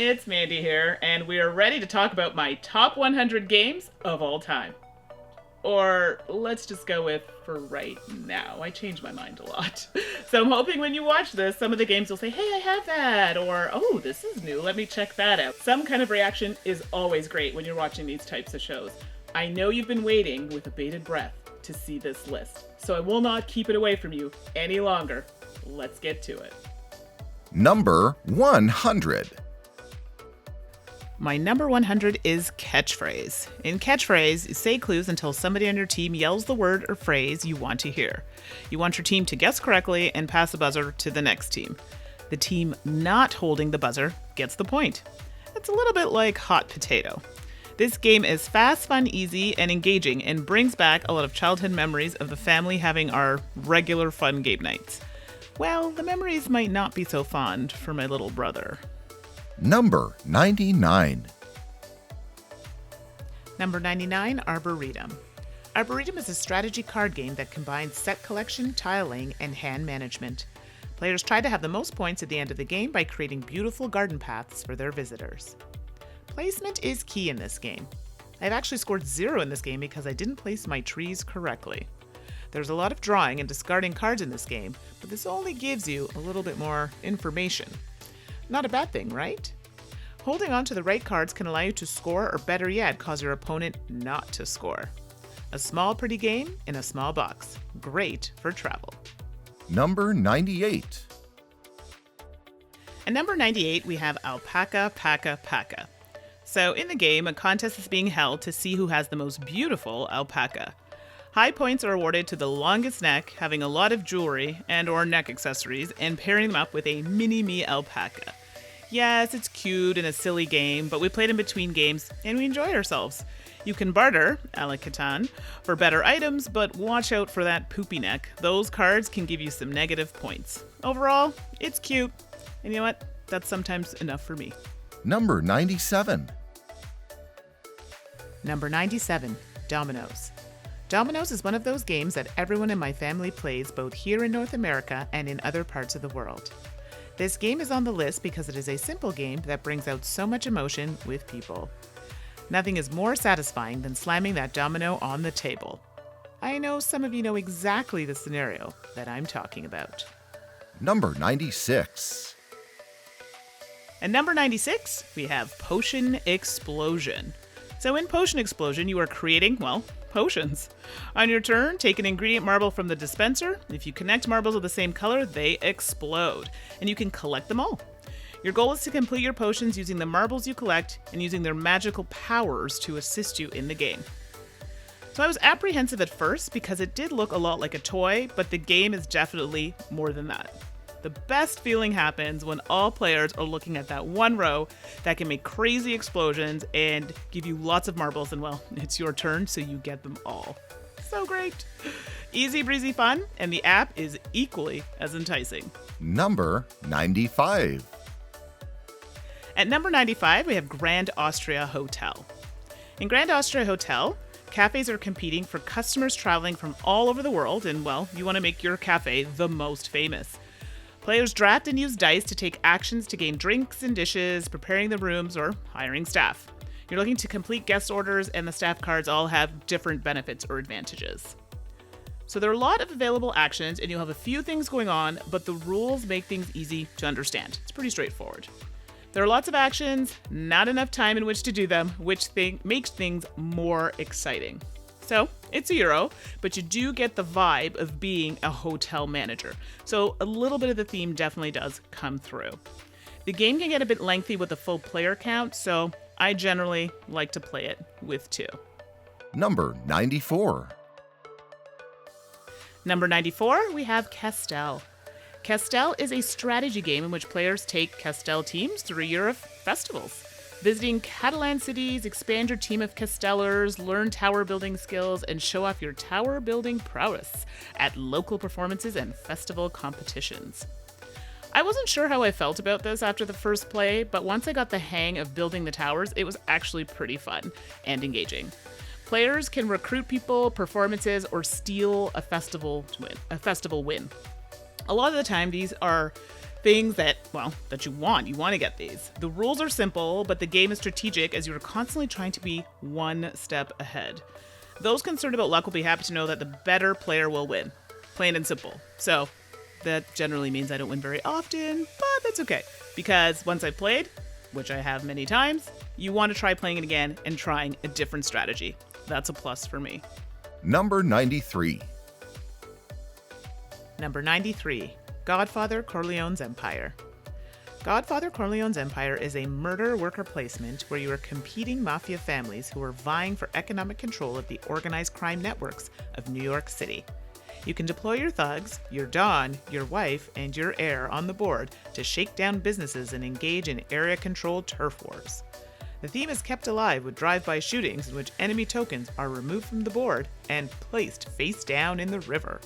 it's Mandy here, and we are ready to talk about my top 100 games of all time. Or let's just go with for right now. I change my mind a lot. So I'm hoping when you watch this, some of the games will say, hey, I have that, or oh, this is new, let me check that out. Some kind of reaction is always great when you're watching these types of shows. I know you've been waiting with a bated breath to see this list, so I will not keep it away from you any longer. Let's get to it. Number 100. My number 100 is catchphrase. In catchphrase, you say clues until somebody on your team yells the word or phrase you want to hear. You want your team to guess correctly and pass the buzzer to the next team. The team not holding the buzzer gets the point. It's a little bit like hot potato. This game is fast, fun, easy, and engaging, and brings back a lot of childhood memories of the family having our regular fun game nights. Well, the memories might not be so fond for my little brother. Number 99. Number 99, Arboretum. Arboretum is a strategy card game that combines set collection, tiling, and hand management. Players try to have the most points at the end of the game by creating beautiful garden paths for their visitors. Placement is key in this game. I've actually scored 0 in this game because I didn't place my trees correctly. There's a lot of drawing and discarding cards in this game, but this only gives you a little bit more information. Not a bad thing, right? Holding on to the right cards can allow you to score, or better yet, cause your opponent not to score. A small, pretty game in a small box. Great for travel. Number 98. At number 98, we have Alpaca Paca Paca. So in the game, a contest is being held to see who has the most beautiful alpaca. High points are awarded to the longest neck, having a lot of jewelry and or neck accessories, and pairing them up with a mini-me alpaca. Yes, it's cute and a silly game, but we played in between games and we enjoy ourselves. You can barter, a la Catan, for better items, but watch out for that poopy neck. Those cards can give you some negative points. Overall, it's cute. And you know what? That's sometimes enough for me. Number 97. Number 97, Dominoes. Dominoes is one of those games that everyone in my family plays both here in North America and in other parts of the world. This game is on the list because it is a simple game that brings out so much emotion with people. Nothing is more satisfying than slamming that domino on the table. I know some of you know exactly the scenario that I'm talking about. Number 96. At number 96, we have Potion Explosion. So in Potion Explosion, you are creating, well, potions. On your turn, take an ingredient marble from the dispenser. If you connect marbles of the same color, they explode, and you can collect them all. Your goal is to complete your potions using the marbles you collect and using their magical powers to assist you in the game. So I was apprehensive at first because it did look a lot like a toy, but the game is definitely more than that. The best feeling happens when all players are looking at that one row that can make crazy explosions and give you lots of marbles, and well, it's your turn, so you get them all. So great. Easy breezy fun, and the app is equally as enticing. Number 95. At number 95, we have Grand Austria Hotel. In Grand Austria Hotel, cafes are competing for customers traveling from all over the world, and well, you want to make your cafe the most famous. Players draft and use dice to take actions to gain drinks and dishes, preparing the rooms, or hiring staff. You're looking to complete guest orders, and the staff cards all have different benefits or advantages. So there are a lot of available actions, and you'll have a few things going on, but the rules make things easy to understand. It's pretty straightforward. There are lots of actions, not enough time in which to do them, which makes things more exciting. So, it's €1, but you do get the vibe of being a hotel manager. So, a little bit of the theme definitely does come through. The game can get a bit lengthy with a full player count, so I generally like to play it with 2. Number 94. Number 94, we have Castel. Castel is a strategy game in which players take Castel teams through a year of festivals. Visiting Catalan cities, expand your team of Castellers, learn tower building skills, and show off your tower building prowess at local performances and festival competitions. I wasn't sure how I felt about this after the first play, but once I got the hang of building the towers, it was actually pretty fun and engaging. Players can recruit people, performances, or steal a festival win. A lot of the time, these are things that that you want. You want to get these. The rules are simple, but the game is strategic as you're constantly trying to be one step ahead. Those concerned about luck will be happy to know that the better player will win. Plain and simple. So that generally means I don't win very often, but that's okay. Because once I've played, which I have many times, you want to try playing it again and trying a different strategy. That's a plus for me. Number 93. Number 93, Godfather Corleone's Empire. Godfather Corleone's Empire is a murder worker placement where you are competing mafia families who are vying for economic control of the organized crime networks of New York City. You can deploy your thugs, your Don, your wife, and your heir on the board to shake down businesses and engage in area-controlled turf wars. The theme is kept alive with drive-by shootings in which enemy tokens are removed from the board and placed face down in the river.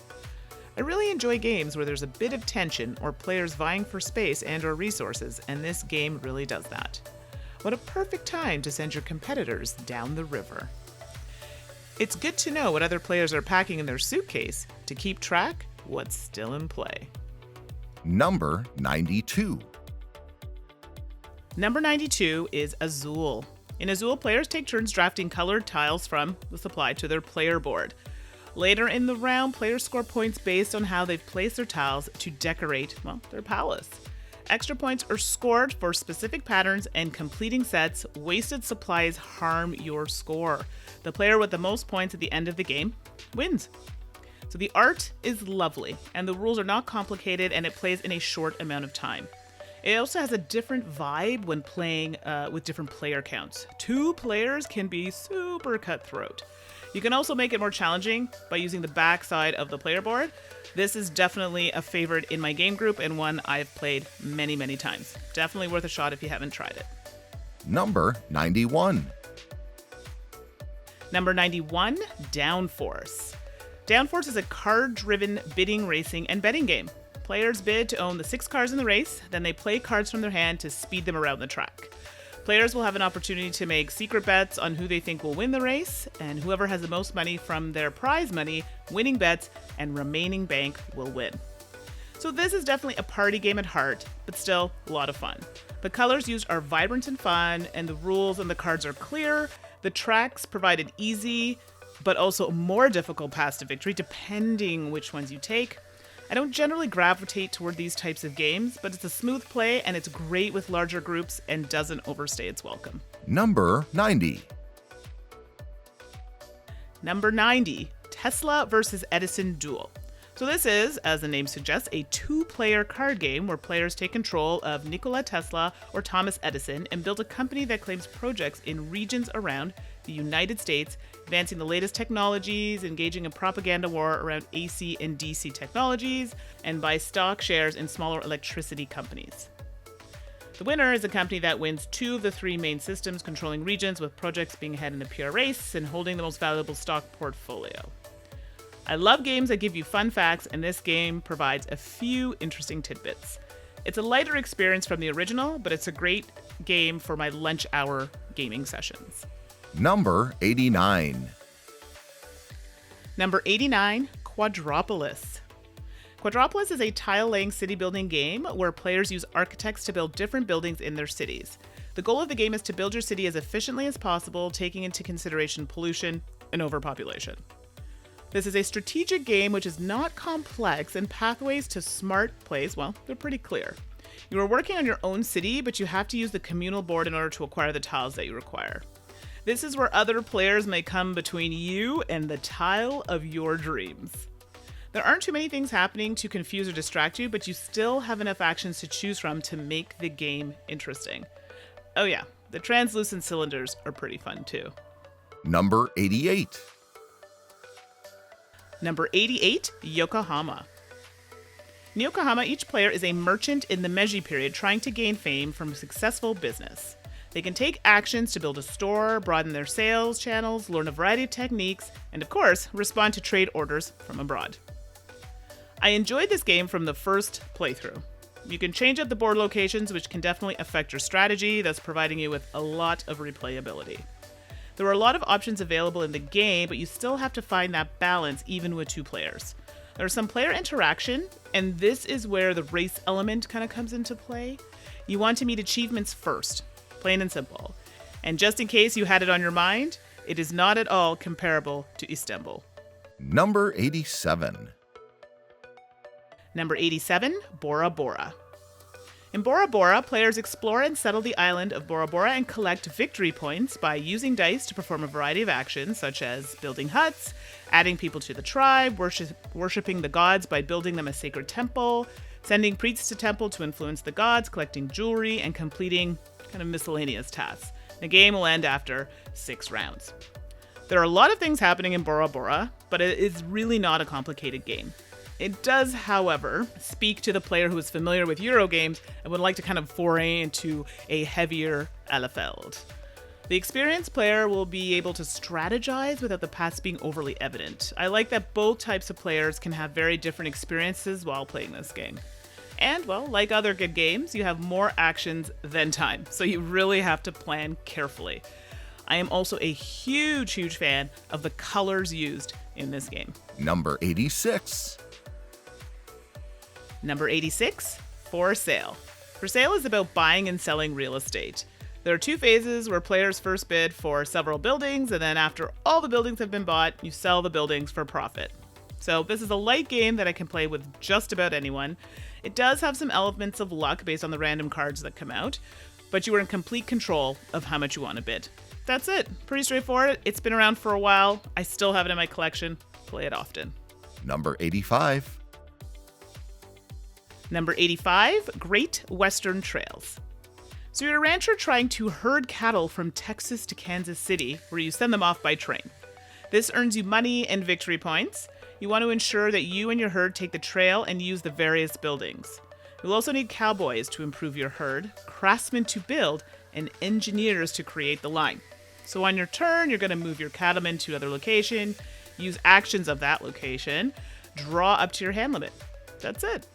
I really enjoy games where there's a bit of tension or players vying for space and or resources, and this game really does that. What a perfect time to send your competitors down the river. It's good to know what other players are packing in their suitcase to keep track what's still in play. Number 92. Number 92 is Azul. In Azul, players take turns drafting colored tiles from the supply to their player board. Later in the round, players score points based on how they've placed their tiles to decorate, their palace. Extra points are scored for specific patterns and completing sets. Wasted supplies harm your score. The player with the most points at the end of the game wins. So the art is lovely, and the rules are not complicated, and it plays in a short amount of time. It also has a different vibe when playing with different player counts. 2 players can be super cutthroat. You can also make it more challenging by using the back side of the player board. This is definitely a favorite in my game group and one I've played many, many times. Definitely worth a shot if you haven't tried it. Number 91. Number 91, Downforce. Downforce is a card-driven bidding, racing, and betting game. Players bid to own the 6 cars in the race, then they play cards from their hand to speed them around the track. Players will have an opportunity to make secret bets on who they think will win the race, and whoever has the most money from their prize money, winning bets, and remaining bank will win. So this is definitely a party game at heart, but still a lot of fun. The colors used are vibrant and fun, and the rules and the cards are clear. The tracks provide an easy, but also more difficult path to victory, depending which ones you take. I don't generally gravitate toward these types of games, but it's a smooth play and it's great with larger groups and doesn't overstay its welcome. Number 90. Number 90, Tesla versus Edison Duel. So this is, as the name suggests, a 2-player card game where players take control of Nikola Tesla or Thomas Edison and build a company that claims projects in regions around the United States, advancing the latest technologies, engaging in propaganda war around AC and DC technologies, and buy stock shares in smaller electricity companies. The winner is a company that wins 2 of the 3 main systems controlling regions, with projects being ahead in a pure race and holding the most valuable stock portfolio. I love games that give you fun facts, and this game provides a few interesting tidbits. It's a lighter experience from the original, but it's a great game for my lunch hour gaming sessions. Number 89. Number 89, Quadropolis. Quadropolis is a tile-laying city-building game where players use architects to build different buildings in their cities. The goal of the game is to build your city as efficiently as possible, taking into consideration pollution and overpopulation. This is a strategic game which is not complex, and pathways to smart plays, they're pretty clear. You are working on your own city, but you have to use the communal board in order to acquire the tiles that you require. This is where other players may come between you and the tile of your dreams. There aren't too many things happening to confuse or distract you, but you still have enough actions to choose from to make the game interesting. Oh yeah, the translucent cylinders are pretty fun too. Number 88. Number 88, Yokohama. In Yokohama, each player is a merchant in the Meiji period trying to gain fame from successful business. They can take actions to build a store, broaden their sales channels, learn a variety of techniques, and of course, respond to trade orders from abroad. I enjoyed this game from the first playthrough. You can change up the board locations, which can definitely affect your strategy, thus providing you with a lot of replayability. There are a lot of options available in the game, but you still have to find that balance even with 2 players. There's some player interaction, and this is where the race element kind of comes into play. You want to meet achievements first, plain and simple. And just in case you had it on your mind, it is not at all comparable to Istanbul. Number 87. Number 87, Bora Bora. In Bora Bora, players explore and settle the island of Bora Bora and collect victory points by using dice to perform a variety of actions, such as building huts, adding people to the tribe, worshipping the gods by building them a sacred temple, sending priests to temple to influence the gods, collecting jewelry, and completing kind of miscellaneous tasks. The game will end after 6 rounds. There are a lot of things happening in Bora Bora, but it is really not a complicated game. It does, however, speak to the player who is familiar with Euro games and would like to kind of foray into a heavier Elefeld. The experienced player will be able to strategize without the paths being overly evident. I like that both types of players can have very different experiences while playing this game. And, well, like other good games, you have more actions than time, so you really have to plan carefully. I am also a huge fan of the colors used in this game. Number 86. Number 86, For Sale. For Sale is about buying and selling real estate. There are 2 phases where players first bid for several buildings, and then after all the buildings have been bought, you sell the buildings for profit. So this is a light game that I can play with just about anyone. It does have some elements of luck based on the random cards that come out, but you are in complete control of how much you want to bid. That's it. Pretty straightforward. It's been around for a while. I still have it in my collection. Play it often. Number 85. Number 85, Great Western Trails. So you're a rancher trying to herd cattle from Texas to Kansas City, where you send them off by train. This earns you money and victory points. You want to ensure that you and your herd take the trail and use the various buildings. You'll also need cowboys to improve your herd, craftsmen to build, and engineers to create the line. So on your turn, you're going to move your cattlemen to another location, use actions of that location, draw up to your hand limit. That's it.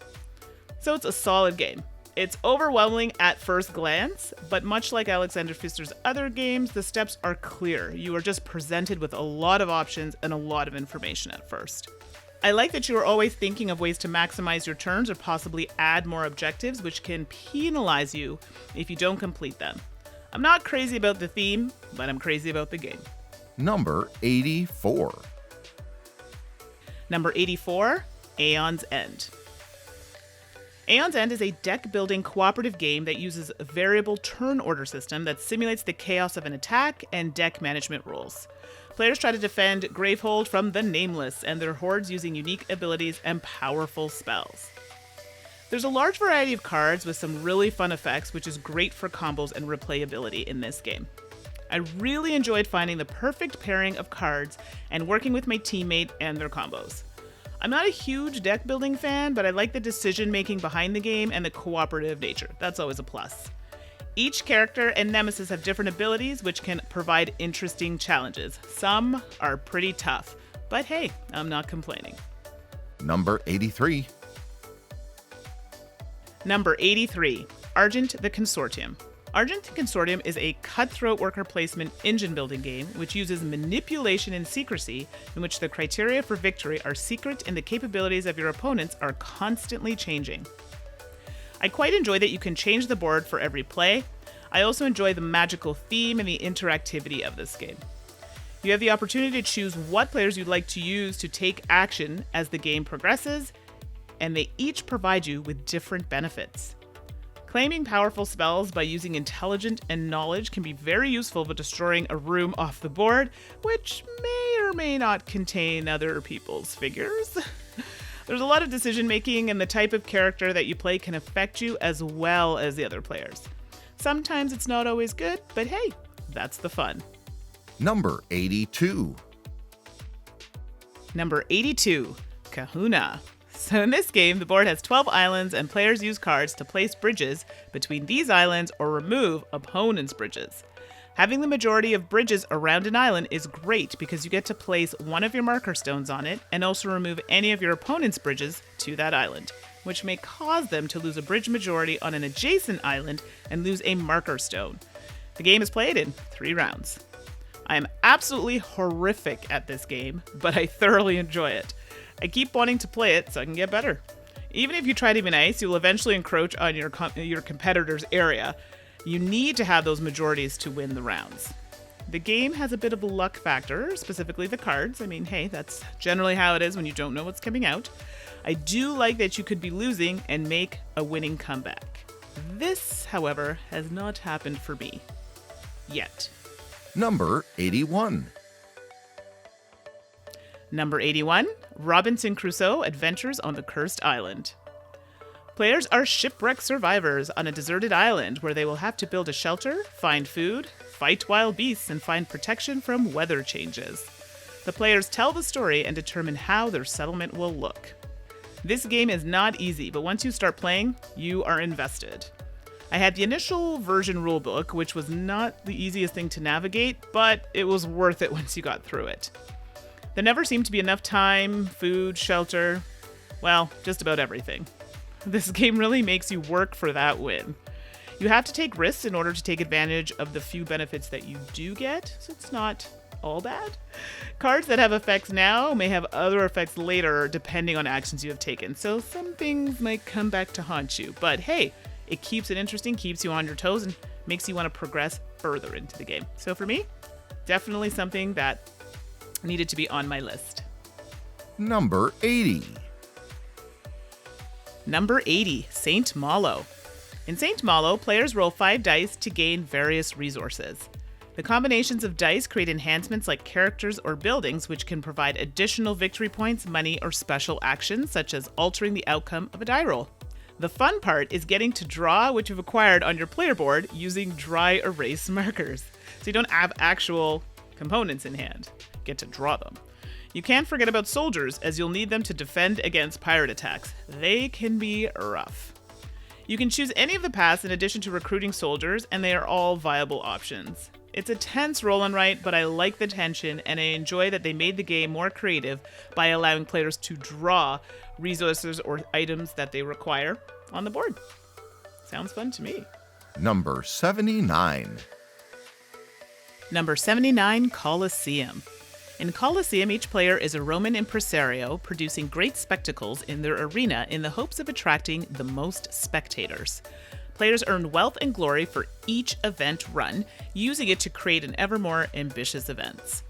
So it's a solid game. It's overwhelming at first glance, but much like Alexander Pfister's other games, the steps are clear. You are just presented with a lot of options and a lot of information at first. I like that you are always thinking of ways to maximize your turns or possibly add more objectives, which can penalize you if you don't complete them. I'm not crazy about the theme, but I'm crazy about the game. Number 84. Number 84, Aeon's End. Aeon's End is a deck-building cooperative game that uses a variable turn order system that simulates the chaos of an attack and deck management rules. Players try to defend Gravehold from the Nameless and their hordes using unique abilities and powerful spells. There's a large variety of cards with some really fun effects, which is great for combos and replayability in this game. I really enjoyed finding the perfect pairing of cards and working with my teammate and their combos. I'm not a huge deck building fan, but I like the decision making behind the game and the cooperative nature. That's always a plus. Each character and nemesis have different abilities, which can provide interesting challenges. Some are pretty tough, but hey, I'm not complaining. Number 83. Number 83, Argent the Consortium. Argent the Consortium is a cutthroat worker placement engine building game which uses manipulation and secrecy, in which the criteria for victory are secret and the capabilities of your opponents are constantly changing. I quite enjoy that you can change the board for every play. I also enjoy the magical theme and the interactivity of this game. You have the opportunity to choose what players you'd like to use to take action as the game progresses, and they each provide you with different benefits. Claiming powerful spells by using intelligence and knowledge can be very useful for destroying a room off the board, which may or may not contain other people's figures. There's a lot of decision making, and the type of character that you play can affect you as well as the other players. Sometimes it's not always good, but hey, that's the fun. Number 82. Number 82, Kahuna. So in this game, the board has 12 islands and players use cards to place bridges between these islands or remove opponents' bridges. Having the majority of bridges around an island is great because you get to place one of your marker stones on it and also remove any of your opponent's bridges to that island, which may cause them to lose a bridge majority on an adjacent island and lose a marker stone. The game is played in 3 rounds. I am absolutely horrific at this game, but I thoroughly enjoy it. I keep wanting to play it so I can get better. Even if you try to be nice, you'll eventually encroach on your competitor's area. You need to have those majorities to win the rounds. The game has a bit of a luck factor, specifically the cards. I mean, hey, that's generally how it is when you don't know what's coming out. I do like that you could be losing and make a winning comeback. This, however, has not happened for me. Yet. Number 81. Number 81, Robinson Crusoe Adventures on the Cursed Island. Players are shipwrecked survivors on a deserted island where they will have to build a shelter, find food, fight wild beasts, and find protection from weather changes. The players tell the story and determine how their settlement will look. This game is not easy, but once you start playing, you are invested. I had the initial version rulebook, which was not the easiest thing to navigate, but it was worth it once you got through it. There never seemed to be enough time, food, shelter, well, just about everything. This game really makes you work for that win. You have to take risks in order to take advantage of the few benefits that you do get, so it's not all bad. Cards that have effects now may have other effects later depending on actions you have taken, so some things might come back to haunt you. But hey, it keeps it interesting, keeps you on your toes, and makes you want to progress further into the game. So for me, definitely something that needed to be on my list. Number 80. Number 80, Saint Malo. In Saint Malo, players roll 5 dice to gain various resources. The combinations of dice create enhancements like characters or buildings, which can provide additional victory points, money, or special actions, such as altering the outcome of a die roll. The fun part is getting to draw what you've acquired on your player board using dry erase markers. So you don't have actual components in hand. Get to draw them. You can't forget about soldiers, as you'll need them to defend against pirate attacks. They can be rough. You can choose any of the paths in addition to recruiting soldiers, and they are all viable options. It's a tense roll and write, but I like the tension, and I enjoy that they made the game more creative by allowing players to draw resources or items that they require on the board. Sounds fun to me. Number 79. Number 79, Colosseum. In Colosseum, each player is a Roman impresario producing great spectacles in their arena in the hopes of attracting the most spectators. Players earn wealth and glory for each event run, using it to create an ever more ambitious events.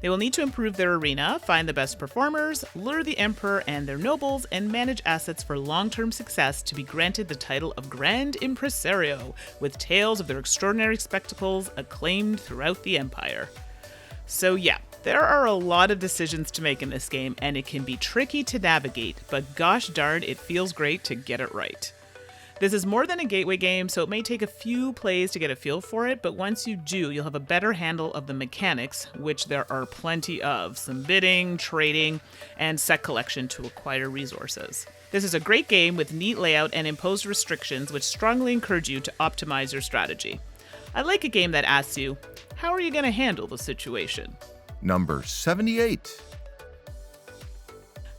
They will need to improve their arena, find the best performers, lure the emperor and their nobles, and manage assets for long-term success to be granted the title of Grand Impresario, with tales of their extraordinary spectacles acclaimed throughout the empire. So yeah, there are a lot of decisions to make in this game, and it can be tricky to navigate, but gosh darn, it feels great to get it right. This is more than a gateway game, so it may take a few plays to get a feel for it, but once you do, you'll have a better handle of the mechanics, which there are plenty of, some bidding, trading, and set collection to acquire resources. This is a great game with neat layout and imposed restrictions, which strongly encourage you to optimize your strategy. I like a game that asks you, how are you going to handle the situation? Number 78.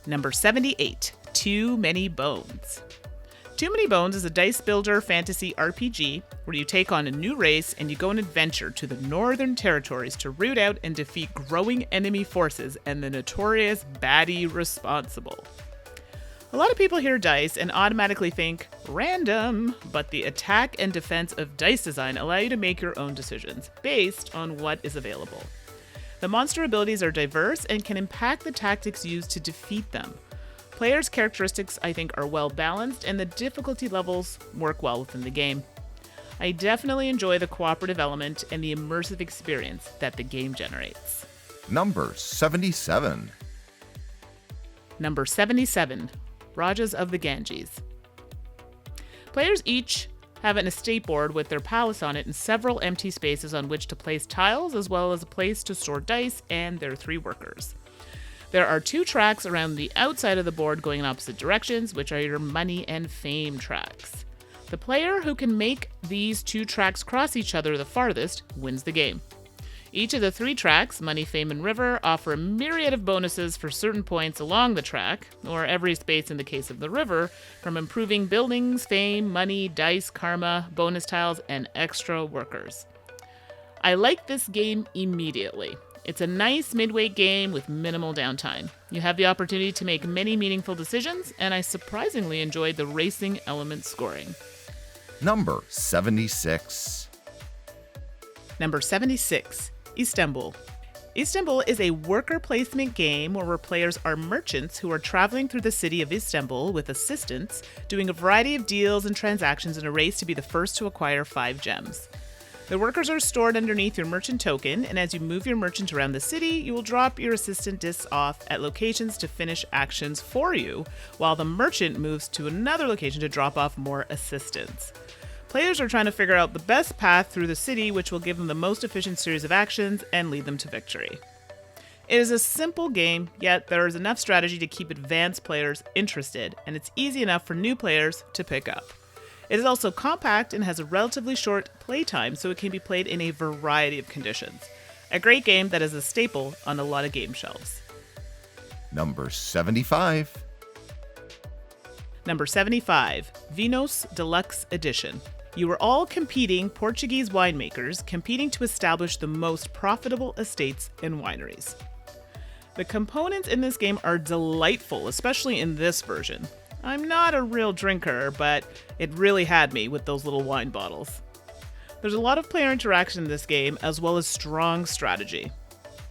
Number 78, Too Many Bones. Too Many Bones is a dice builder fantasy RPG where you take on a new race and you go on an adventure to the Northern Territories to root out and defeat growing enemy forces and the notorious baddie responsible. A lot of people hear dice and automatically think random, but the attack and defense of dice design allow you to make your own decisions based on what is available. The monster abilities are diverse and can impact the tactics used to defeat them. Players' characteristics, I think, are well balanced, and the difficulty levels work well within the game. I definitely enjoy the cooperative element and the immersive experience that the game generates. Number 77. Number 77, Rajas of the Ganges. Players each have an estate board with their palace on it and several empty spaces on which to place tiles, as well as a place to store dice and their 3 workers. There are 2 tracks around the outside of the board going in opposite directions, which are your money and fame tracks. The player who can make these 2 tracks cross each other the farthest wins the game. Each of the 3 tracks, money, fame, and river, offer a myriad of bonuses for certain points along the track, or every space in the case of the river, from improving buildings, fame, money, dice, karma, bonus tiles, and extra workers. I like this game immediately. It's a nice midweight game with minimal downtime. You have the opportunity to make many meaningful decisions, and I surprisingly enjoyed the racing element scoring. Number 76. Number 76, Istanbul. Istanbul is a worker placement game where players are merchants who are traveling through the city of Istanbul with assistants, doing a variety of deals and transactions in a race to be the first to acquire 5 gems. The workers are stored underneath your merchant token, and as you move your merchant around the city, you will drop your assistant discs off at locations to finish actions for you, while the merchant moves to another location to drop off more assistants. Players are trying to figure out the best path through the city, which will give them the most efficient series of actions and lead them to victory. It is a simple game, yet there is enough strategy to keep advanced players interested, and it's easy enough for new players to pick up. It is also compact and has a relatively short playtime, so it can be played in a variety of conditions. A great game that is a staple on a lot of game shelves. Number 75. Number 75, Vinos Deluxe Edition. You are all competing Portuguese winemakers competing to establish the most profitable estates and wineries. The components in this game are delightful, especially in this version. I'm not a real drinker, but it really had me with those little wine bottles. There's a lot of player interaction in this game, as well as strong strategy.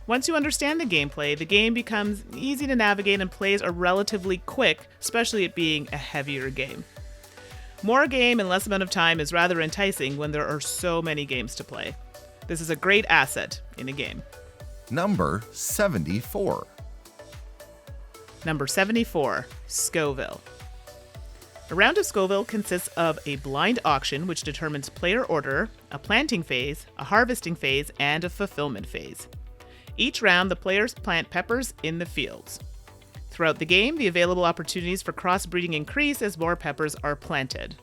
Once you understand the gameplay, the game becomes easy to navigate and plays are relatively quick, especially it being a heavier game. More game in less amount of time is rather enticing when there are so many games to play. This is a great asset in a game. Number 74. Number 74, Scoville. A round of Scoville consists of a blind auction which determines player order, a planting phase, a harvesting phase, and a fulfillment phase. Each round, the players plant peppers in the fields. Throughout the game, the available opportunities for crossbreeding increase as more peppers are planted.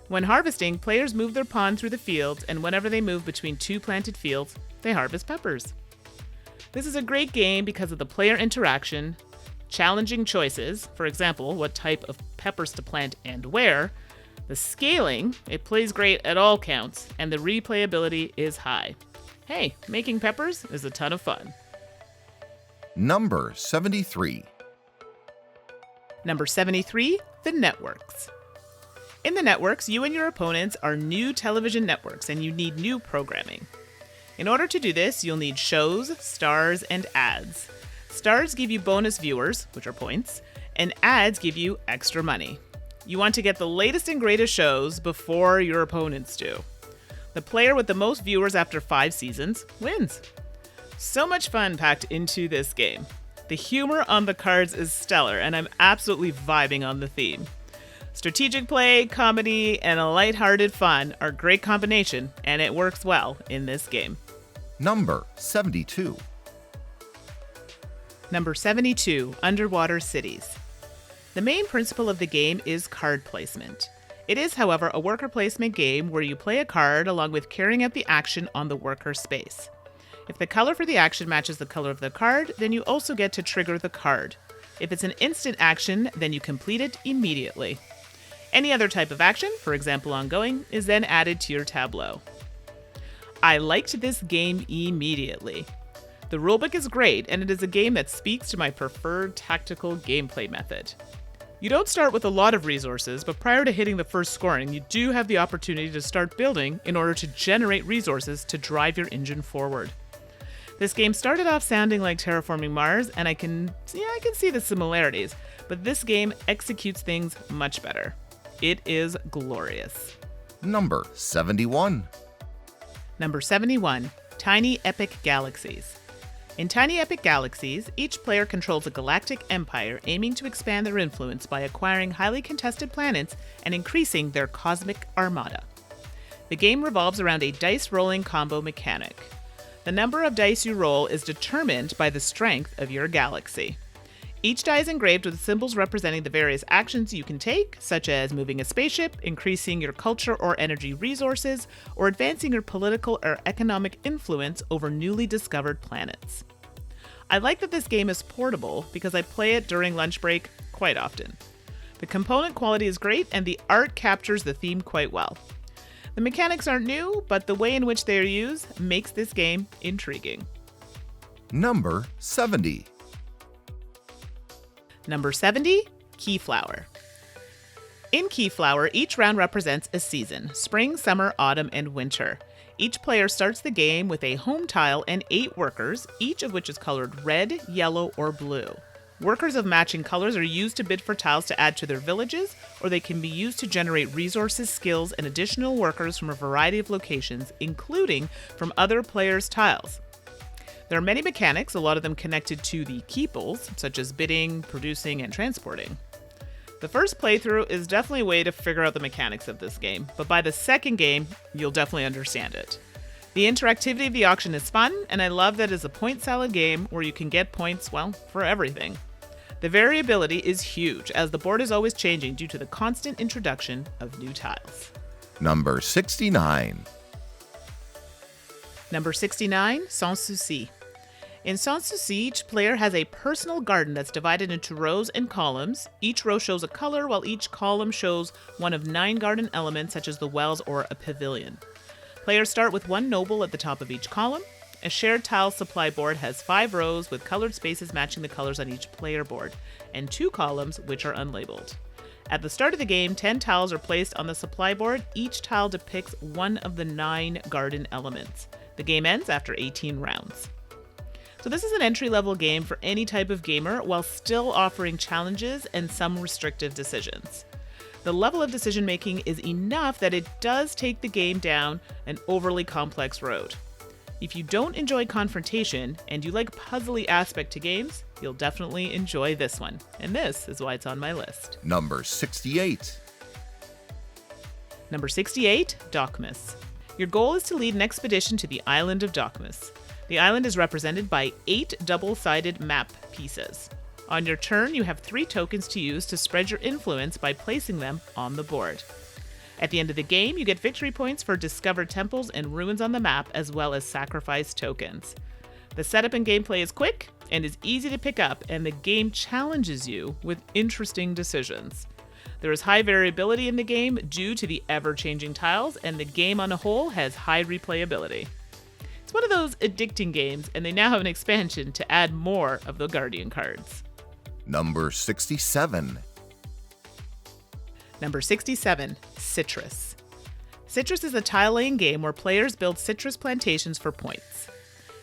When harvesting, players move their pawn through the fields, and whenever they move between 2 planted fields, they harvest peppers. This is a great game because of the player interaction, challenging choices, for example, what type of peppers to plant and where, the scaling, it plays great at all counts, and the replayability is high. Hey, making peppers is a ton of fun. Number 73. Number 73, The Networks. In the networks, you and your opponents are new television networks, and you need new programming. In order to do this, you'll need shows, stars, and ads. Stars give you bonus viewers, which are points, and ads give you extra money. You want to get the latest and greatest shows before your opponents do. The player with the most viewers after 5 seasons wins. So much fun packed into this game. The humor on the cards is stellar, and I'm absolutely vibing on the theme. Strategic play, comedy, and a lighthearted fun are a great combination, and it works well in this game. Number 72. Number 72, Underwater Cities. The main principle of the game is card placement. It is, however, a worker placement game where you play a card along with carrying out the action on the worker space. If the color for the action matches the color of the card, then you also get to trigger the card. If it's an instant action, then you complete it immediately. Any other type of action, for example ongoing, is then added to your tableau. I liked this game immediately. The rulebook is great, and it is a game that speaks to my preferred tactical gameplay method. You don't start with a lot of resources, but prior to hitting the first scoring, you do have the opportunity to start building in order to generate resources to drive your engine forward. This game started off sounding like Terraforming Mars, and I can see the similarities, but this game executes things much better. It is glorious. Number 71. Number 71, Tiny Epic Galaxies. In Tiny Epic Galaxies, each player controls a galactic empire aiming to expand their influence by acquiring highly contested planets and increasing their cosmic armada. The game revolves around a dice rolling combo mechanic. The number of dice you roll is determined by the strength of your galaxy. Each die is engraved with symbols representing the various actions you can take, such as moving a spaceship, increasing your culture or energy resources, or advancing your political or economic influence over newly discovered planets. I like that this game is portable because I play it during lunch break quite often. The component quality is great and the art captures the theme quite well. The mechanics aren't new, but the way in which they are used makes this game intriguing. Number 70. Number 70, Keyflower. In Keyflower, each round represents a season: spring, summer, autumn, and winter. Each player starts the game with a home tile and 8 workers, each of which is colored red, yellow, or blue. Workers of matching colors are used to bid for tiles to add to their villages, or they can be used to generate resources, skills, and additional workers from a variety of locations, including from other players' tiles. There are many mechanics, a lot of them connected to the keeples, such as bidding, producing, and transporting. The first playthrough is definitely a way to figure out the mechanics of this game, but by the second game, you'll definitely understand it. The interactivity of the auction is fun, and I love that it's a point salad game where you can get points, well, for everything. The variability is huge, as the board is always changing due to the constant introduction of new tiles. Number 69. Number 69, Sans Souci. In Sans Souci, each player has a personal garden that's divided into rows and columns. Each row shows a color, while each column shows one of 9 garden elements, such as the wells or a pavilion. Players start with 1 noble at the top of each column. A shared tile supply board has 5 rows with colored spaces matching the colors on each player board, and 2 columns which are unlabeled. At the start of the game, 10 tiles are placed on the supply board. Each tile depicts one of the 9 garden elements. The game ends after 18 rounds. So this is an entry-level game for any type of gamer, while still offering challenges and some restrictive decisions. The level of decision-making is enough that it does take the game down an overly complex road. If you don't enjoy confrontation and you like puzzly aspect to games, you'll definitely enjoy this one. And this is why it's on my list. Number 68. Number 68, Dokmas. Your goal is to lead an expedition to the island of Dokmas. The island is represented by 8 double-sided map pieces. On your turn, you have 3 tokens to use to spread your influence by placing them on the board. At the end of the game, you get victory points for discovered temples and ruins on the map, as well as sacrifice tokens. The setup and gameplay is quick and is easy to pick up, and the game challenges you with interesting decisions. There is high variability in the game due to the ever-changing tiles, and the game on a whole has high replayability. It's one of those addicting games, and they now have an expansion to add more of the Guardian cards. Number 67. Number 67, Citrus. Citrus is a tile-laying game where players build citrus plantations for points.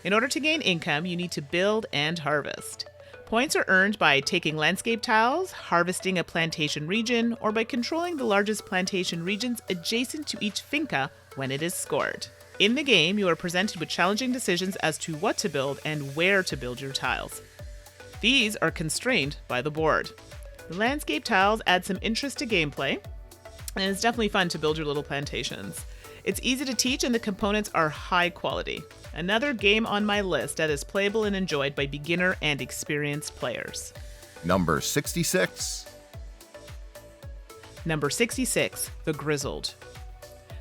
In order to gain income, you need to build and harvest. Points are earned by taking landscape tiles, harvesting a plantation region, or by controlling the largest plantation regions adjacent to each finca when it is scored. In the game, you are presented with challenging decisions as to what to build and where to build your tiles. These are constrained by the board. The landscape tiles add some interest to gameplay, and it's definitely fun to build your little plantations. It's easy to teach, and the components are high quality. Another game on my list that is playable and enjoyed by beginner and experienced players. Number 66. Number 66, The Grizzled.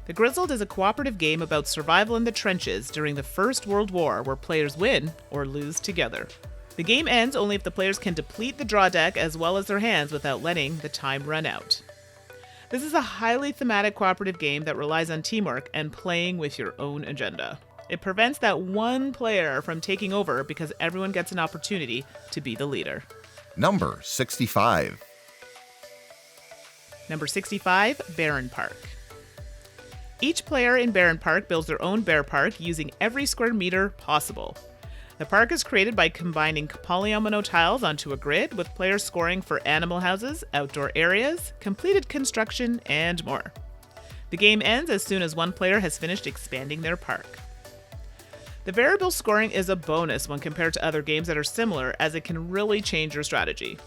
The Grizzled is a cooperative game about survival in the trenches during the First World War, where players win or lose together. The game ends only if the players can deplete the draw deck as well as their hands without letting the time run out. This is a highly thematic cooperative game that relies on teamwork and playing with your own agenda. It prevents that one player from taking over because everyone gets an opportunity to be the leader. Number 65. Number 65, Baron Park. Each player in Baron Park builds their own bear park using every square meter possible. The park is created by combining polyomino tiles onto a grid, with players scoring for animal houses, outdoor areas, completed construction, and more. The game ends as soon as one player has finished expanding their park. The variable scoring is a bonus when compared to other games that are similar, as it can really change your strategy.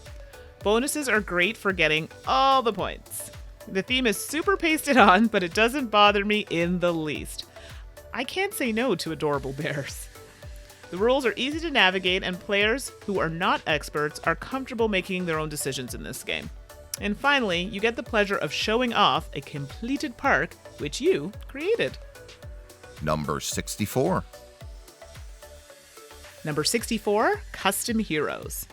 Bonuses are great for getting all the points. The theme is super pasted on, but it doesn't bother me in the least. I can't say no to adorable bears. The rules are easy to navigate, and players who are not experts are comfortable making their own decisions in this game. And finally, you get the pleasure of showing off a completed park which you created. Number 64. Number 64, Custom Heroes.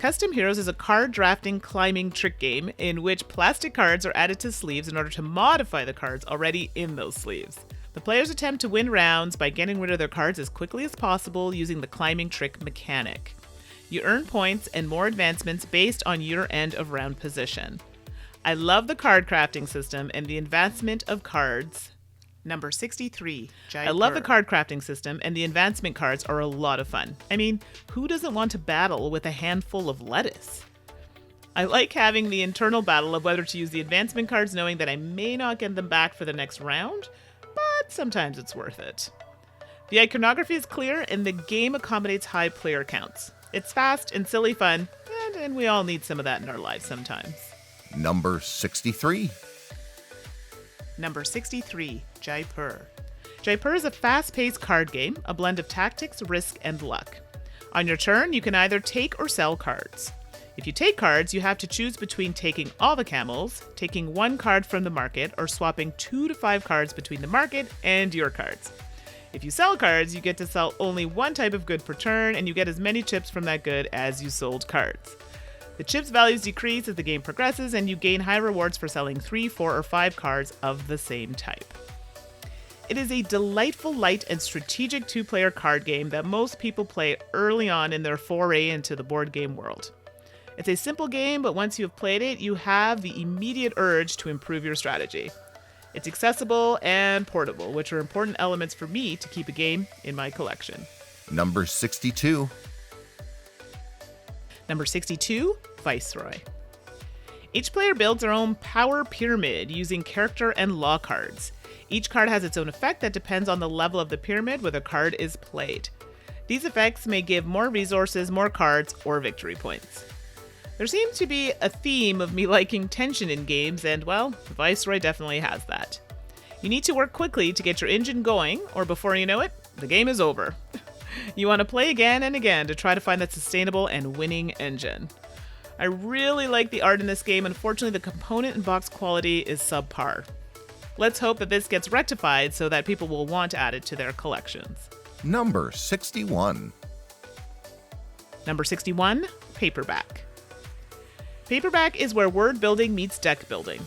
Custom Heroes is a card drafting climbing trick game in which plastic cards are added to sleeves in order to modify the cards already in those sleeves. The players attempt to win rounds by getting rid of their cards as quickly as possible using the climbing trick mechanic. You earn points and more advancements based on your end of round position. I love the card crafting system and the advancement of cards. Number 63, I love the card crafting system, and the advancement cards are a lot of fun. I mean, who doesn't want to battle with a handful of lettuce? I like having the internal battle of whether to use the advancement cards knowing that I may not get them back for the next round, but sometimes it's worth it. The iconography is clear, and the game accommodates high player counts. It's fast and silly fun, and we all need some of that in our lives sometimes. Number 63. Number 63, Jaipur. Jaipur is a fast-paced card game, a blend of tactics, risk, and luck. On your turn, you can either take or sell cards. If you take cards, you have to choose between taking all the camels, taking one card from the market, or swapping 2 to 5 cards between the market and your cards. If you sell cards, you get to sell only one type of good per turn, and you get as many chips from that good as you sold cards. The chips values decrease as the game progresses, and you gain high rewards for selling 3, 4, or 5 cards of the same type. It is a delightful, light, and strategic 2-player card game that most people play early on in their foray into the board game world. It's a simple game, but once you have played it, you have the immediate urge to improve your strategy. It's accessible and portable, which are important elements for me to keep a game in my collection. Number 62. Number 62, Viceroy. Each player builds their own power pyramid using character and law cards. Each card has its own effect that depends on the level of the pyramid where the card is played. These effects may give more resources, more cards, or victory points. There seems to be a theme of me liking tension in games, and well, Viceroy definitely has that. You need to work quickly to get your engine going, or before you know it, the game is over. You want to play again and again to try to find that sustainable and winning engine. I really like the art in this game. Unfortunately, the component and box quality is subpar. Let's hope that this gets rectified so that people will want to add it to their collections. Number 61. Number 61, Paperback. Paperback is where word building meets deck building.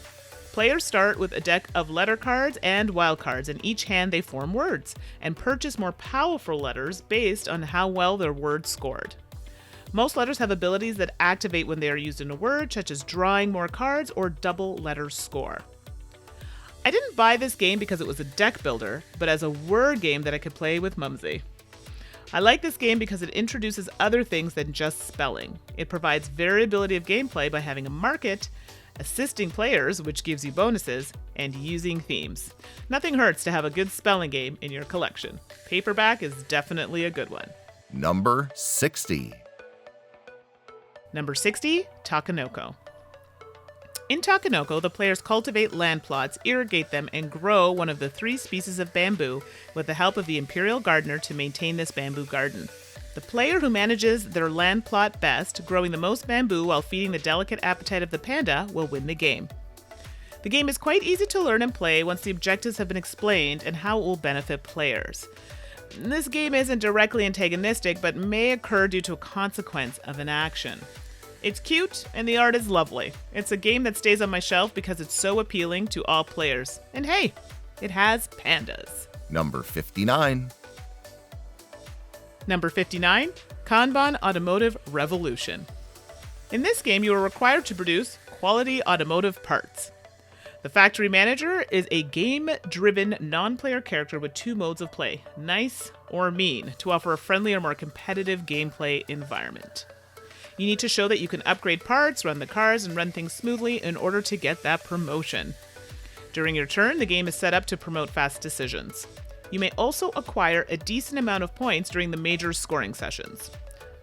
Players start with a deck of letter cards and wild cards. In each hand, they form words and purchase more powerful letters based on how well their words scored. Most letters have abilities that activate when they are used in a word, such as drawing more cards or double letter score. I didn't buy this game because it was a deck builder, but as a word game that I could play with Mumsy. I like this game because it introduces other things than just spelling. It provides variability of gameplay by having a market, assisting players, which gives you bonuses, and using themes. Nothing hurts to have a good spelling game in your collection. Paperback is definitely a good one. Number 60. Number 60, Takanoko. In Takanoko, the players cultivate land plots, irrigate them, and grow one of the 3 species of bamboo with the help of the Imperial Gardener to maintain this bamboo garden. The player who manages their land plot best, growing the most bamboo while feeding the delicate appetite of the panda, will win the game. The game is quite easy to learn and play once the objectives have been explained and how it will benefit players. This game isn't directly antagonistic, but may occur due to a consequence of an action. It's cute, and the art is lovely. It's a game that stays on my shelf because it's so appealing to all players. And hey, it has pandas. Number 59. Number 59, Kanban Automotive Revolution. In this game, you are required to produce quality automotive parts. The factory manager is a game-driven non-player character with 2 modes of play, nice or mean, to offer a friendly or more competitive gameplay environment. You need to show that you can upgrade parts, run the cars, and run things smoothly in order to get that promotion. During your turn, the game is set up to promote fast decisions. You may also acquire a decent amount of points during the major scoring sessions.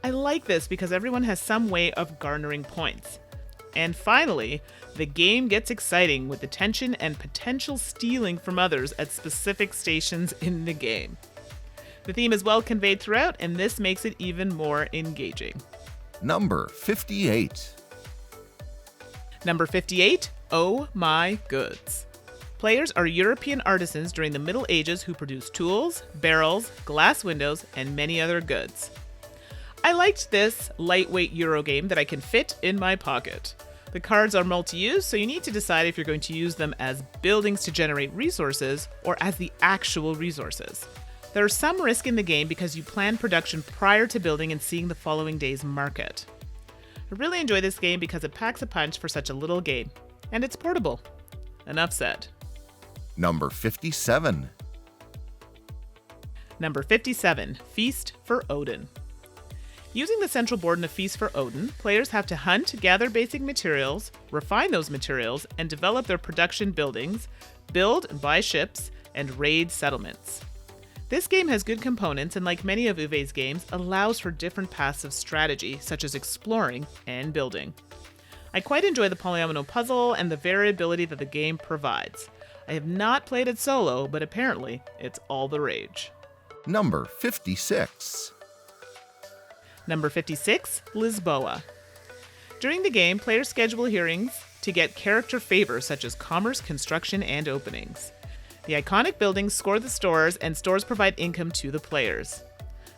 I like this because everyone has some way of garnering points. And finally, the game gets exciting with the tension and potential stealing from others at specific stations in the game. The theme is well conveyed throughout, and this makes it even more engaging. Number 58. Number 58, Oh My Goods. Players are European artisans during the Middle Ages who produced tools, barrels, glass windows, and many other goods. I liked this lightweight Euro game that I can fit in my pocket. The cards are multi-use, so you need to decide if you're going to use them as buildings to generate resources or as the actual resources. There's some risk in the game because you plan production prior to building and seeing the following day's market. I really enjoy this game because it packs a punch for such a little game, and it's portable. Enough said. Number 57. Number 57, Feast for Odin. Using the central board in a Feast for Odin, players have to hunt, gather basic materials, refine those materials, and develop their production buildings, build and buy ships, and raid settlements. This game has good components and, like many of Uwe's games, allows for different paths of strategy, such as exploring and building. I quite enjoy the polyomino puzzle and the variability that the game provides. I have not played it solo, but apparently it's all the rage. Number 56. Number 56, Lisboa. During the game, players schedule hearings to get character favors such as commerce, construction, and openings. The iconic buildings score the stores, and stores provide income to the players.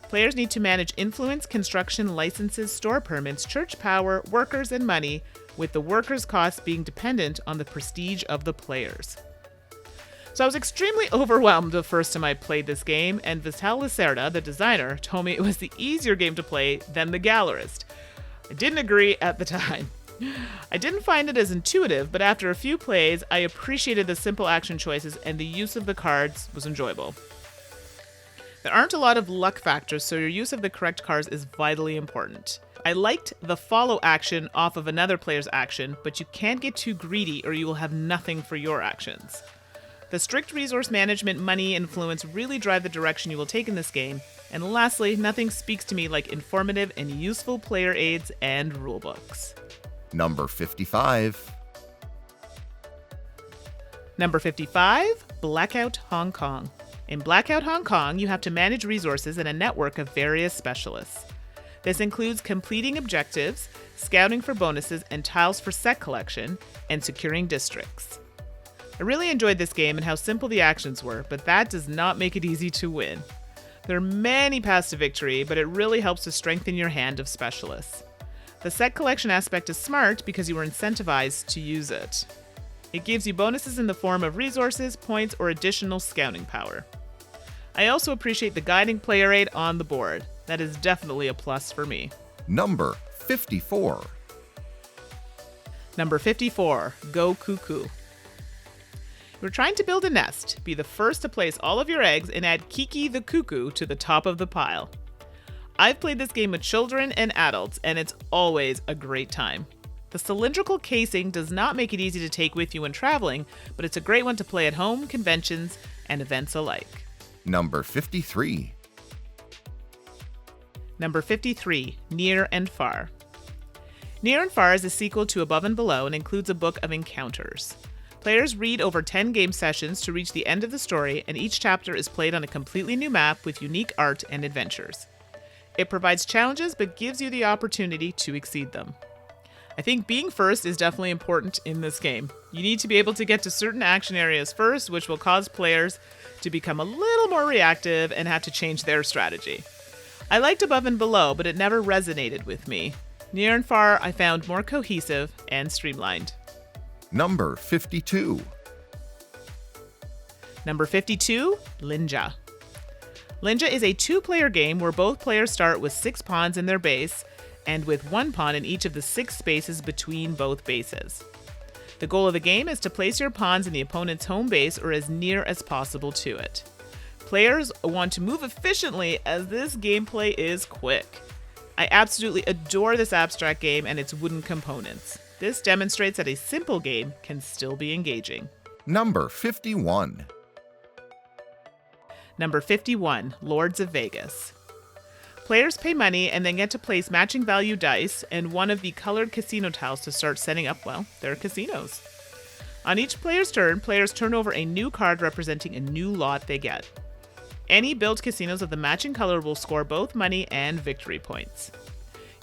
Players need to manage influence, construction, licenses, store permits, church power, workers, and money, with the workers' costs being dependent on the prestige of the players. So I was extremely overwhelmed the first time I played this game, and Vital Lacerda, the designer, told me it was the easier game to play than the Gallerist. I didn't agree at the time. I didn't find it as intuitive, but after a few plays, I appreciated the simple action choices and the use of the cards was enjoyable. There aren't a lot of luck factors, so your use of the correct cards is vitally important. I liked the follow action off of another player's action, but you can't get too greedy or you will have nothing for your actions. The strict resource management, money, influence really drive the direction you will take in this game. And lastly, nothing speaks to me like informative and useful player aids and rulebooks. Number 55. Number 55, Blackout Hong Kong. In Blackout Hong Kong, you have to manage resources in a network of various specialists. This includes completing objectives, scouting for bonuses and tiles for set collection, and securing districts. I really enjoyed this game and how simple the actions were, but that does not make it easy to win. There are many paths to victory, but it really helps to strengthen your hand of specialists. The set collection aspect is smart because you are incentivized to use it. It gives you bonuses in the form of resources, points, or additional scouting power. I also appreciate the guiding player aid on the board. That is definitely a plus for me. Number 54. Number 54, Go Cuckoo. You're trying to build a nest, be the first to place all of your eggs, and add Kiki the cuckoo to the top of the pile. I've played this game with children and adults, and it's always a great time. The cylindrical casing does not make it easy to take with you when traveling, but it's a great one to play at home, conventions, and events alike. Number 53. Number 53, Near and Far. Near and Far is a sequel to Above and Below and includes a book of encounters. Players read over 10 game sessions to reach the end of the story, and each chapter is played on a completely new map with unique art and adventures. It provides challenges but gives you the opportunity to exceed them. I think being first is definitely important in this game. You need to be able to get to certain action areas first, which will cause players to become a little more reactive and have to change their strategy. I liked Above and Below, but it never resonated with me. Near and Far I found more cohesive and streamlined. Number 52. Number 52, Linja. Linja is a two-player game where both players start with 6 pawns in their base and with 1 pawn in each of the 6 spaces between both bases. The goal of the game is to place your pawns in the opponent's home base or as near as possible to it. Players want to move efficiently as this gameplay is quick. I absolutely adore this abstract game and its wooden components. This demonstrates that a simple game can still be engaging. Number 51. Number 51, Lords of Vegas. Players pay money and then get to place matching value dice and one of the colored casino tiles to start setting up, their casinos. On each player's turn, players turn over a new card representing a new lot they get. Any built casinos of the matching color will score both money and victory points.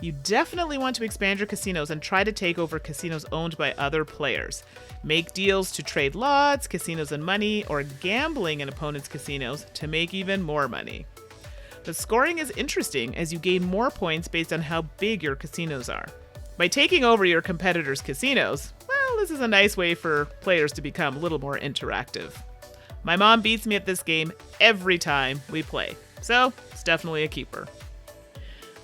You definitely want to expand your casinos and try to take over casinos owned by other players. Make deals to trade lots, casinos and money, or gambling in opponents' casinos to make even more money. The scoring is interesting as you gain more points based on how big your casinos are. By taking over your competitors' casinos, well, this is a nice way for players to become a little more interactive. My mom beats me at this game every time we play, so it's definitely a keeper.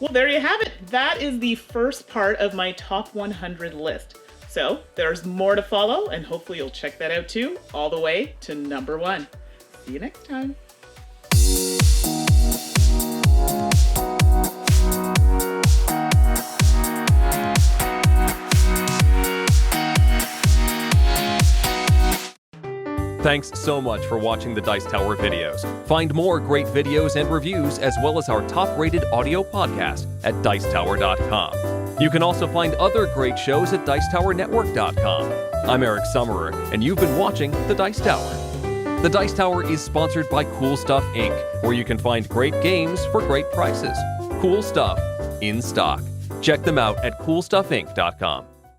Well, there you have it. That is the first part of my top 100 list. So there's more to follow, and hopefully you'll check that out too, all the way to number 1. See you next time. Thanks so much for watching the Dice Tower videos. Find more great videos and reviews, as well as our top-rated audio podcast at Dicetower.com. You can also find other great shows at Dicetowernetwork.com. I'm Eric Summerer, and you've been watching The Dice Tower. The Dice Tower is sponsored by Cool Stuff Inc., where you can find great games for great prices. Cool stuff in stock. Check them out at CoolStuffInc.com.